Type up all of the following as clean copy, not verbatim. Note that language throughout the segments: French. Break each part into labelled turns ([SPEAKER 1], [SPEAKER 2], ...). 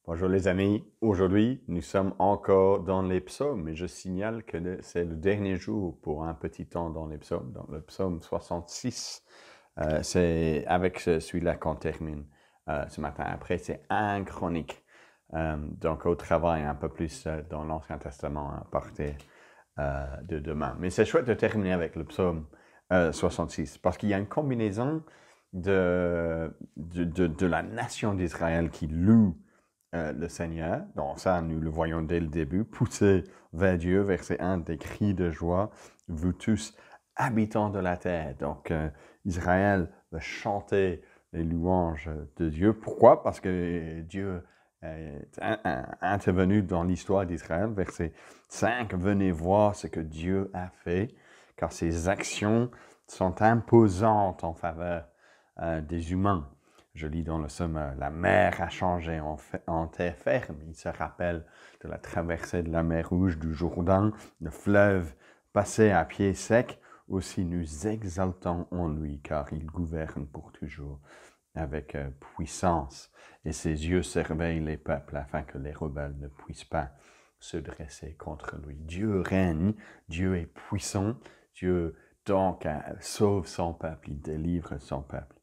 [SPEAKER 1] Bonjour les amis, aujourd'hui nous sommes encore dans les psaumes et je signale que c'est le dernier jour pour un petit temps dans les psaumes, dans le psaume 66. C'est avec celui-là qu'on termine ce matin. Après c'est un chronique, donc au travail un peu plus dans l'Ancien Testament à partir de demain. Mais c'est chouette de terminer avec le psaume 66 parce qu'il y a une combinaison de la nation d'Israël qui loue le Seigneur. Donc ça, nous le voyons dès le début. Poussez vers Dieu, verset 1, des cris de joie, vous tous, habitants de la terre. Donc Israël va chanter les louanges de Dieu. Pourquoi? Parce que Dieu est intervenu dans l'histoire d'Israël. Verset 5, venez voir ce que Dieu a fait, car ses actions sont imposantes en faveur des humains. Je lis dans le Somme, la mer a changé en terre ferme. Il se rappelle de la traversée de la mer Rouge, du Jourdain, le fleuve passé à pied sec. Aussi nous exaltons en lui, car il gouverne pour toujours avec puissance. Et ses yeux surveillent les peuples afin que les rebelles ne puissent pas se dresser contre lui. Dieu règne, Dieu est puissant, Dieu donc sauve son peuple, il délivre son peuple.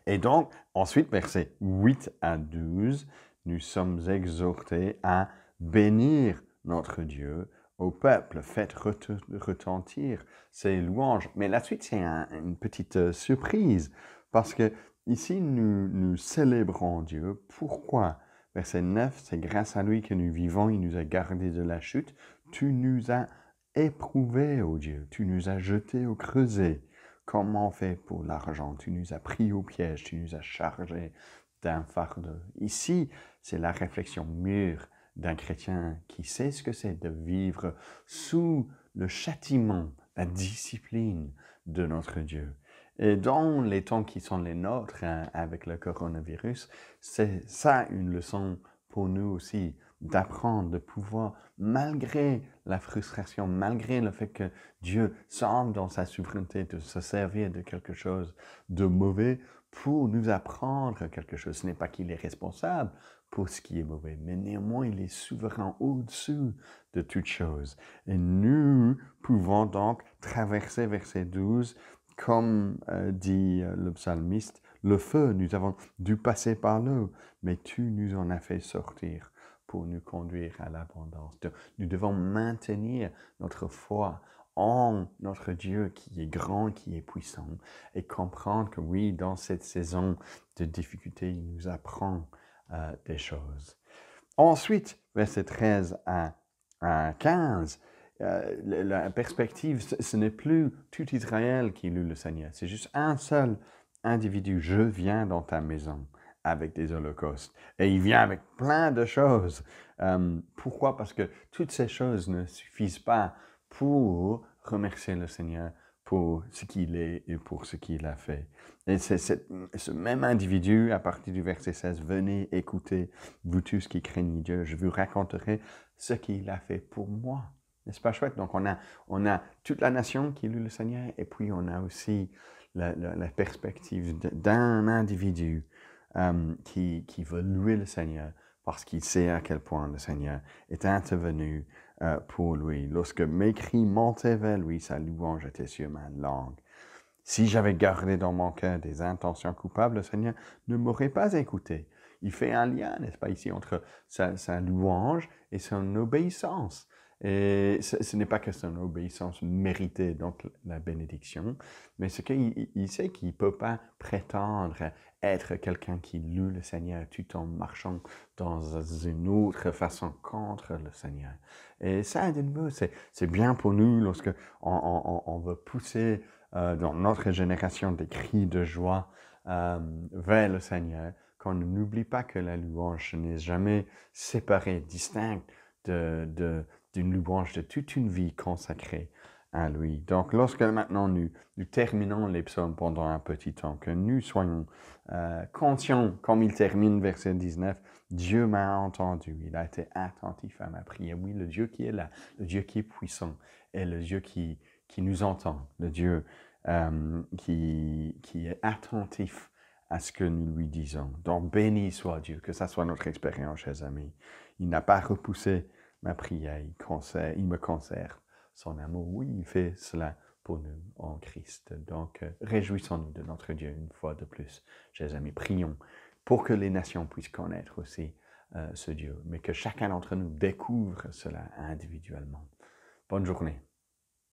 [SPEAKER 1] Et donc, ensuite, versets 8 à 12, nous sommes exhortés à bénir notre Dieu au peuple, faites retentir ses louanges. Mais la suite, c'est une petite surprise, parce que ici, nous célébrons Dieu. Pourquoi? Verset 9, c'est grâce à lui que nous vivons, il nous a gardés de la chute. Tu nous as éprouvés, ô Dieu, tu nous as jetés au creuset. Comment on fait pour l'argent? Tu nous as pris au piège, tu nous as chargés d'un fardeau. Ici, c'est la réflexion mûre d'un chrétien qui sait ce que c'est de vivre sous le châtiment, la discipline de notre Dieu. Et dans les temps qui sont les nôtres, avec le coronavirus, c'est ça une leçon pour nous aussi, d'apprendre, de pouvoir, malgré la frustration, malgré le fait que Dieu semble dans sa souveraineté de se servir de quelque chose de mauvais pour nous apprendre quelque chose. Ce n'est pas qu'il est responsable pour ce qui est mauvais, mais néanmoins il est souverain au-dessus de toute chose. Et nous pouvons donc traverser verset 12, comme dit le psalmiste, le feu, nous avons dû passer par l'eau, mais tu nous en as fait sortir pour nous conduire à l'abondance. Nous devons maintenir notre foi en notre Dieu qui est grand, qui est puissant, et comprendre que oui, dans cette saison de difficulté, il nous apprend des choses. Ensuite, verset 13 à 15, la perspective, ce n'est plus tout Israël qui loue le Seigneur, c'est juste un seul individu. Je viens dans ta maison avec des holocaustes. Et il vient avec plein de choses. Pourquoi? Parce que toutes ces choses ne suffisent pas pour remercier le Seigneur pour ce qu'il est et pour ce qu'il a fait. Et c'est ce même individu, à partir du verset 16, venez écouter, vous tous qui craignez Dieu, je vous raconterai ce qu'il a fait pour moi. N'est-ce pas chouette? Donc on a toute la nation qui loue le Seigneur, et puis on a aussi la perspective d'un individu qui veut louer le Seigneur parce qu'il sait à quel point le Seigneur est intervenu pour lui. Lorsque mes cris montaient vers lui, sa louange était sur ma langue. Si j'avais gardé dans mon cœur des intentions coupables, le Seigneur ne m'aurait pas écouté. Il fait un lien, n'est-ce pas, ici, entre sa louange et son obéissance. Et ce n'est pas que son obéissance méritait donc la bénédiction, mais c'est qu'il sait qu'il ne peut pas prétendre être quelqu'un qui loue le Seigneur tout en marchant dans une autre façon contre le Seigneur. Et ça, de nouveau, c'est bien pour nous lorsque on veut pousser dans notre génération des cris de joie vers le Seigneur, qu'on n'oublie pas que la louange n'est jamais séparée, distincte d'une louange de toute une vie consacrée à lui. Donc, lorsque maintenant nous terminons les psaumes pendant un petit temps, que nous soyons conscients, comme il termine verset 19, Dieu m'a entendu, il a été attentif à ma prière. Oui, le Dieu qui est là, le Dieu qui est puissant, et le Dieu qui nous entend, le Dieu qui est attentif à ce que nous lui disons. Donc, béni soit Dieu, que ça soit notre expérience, chers amis. Il n'a pas repoussé ma prière, il me conserve son amour. Oui, il fait cela pour nous en Christ. Donc, réjouissons-nous de notre Dieu une fois de plus, chers amis. Prions pour que les nations puissent connaître aussi ce Dieu, mais que chacun d'entre nous découvre cela individuellement. Bonne journée.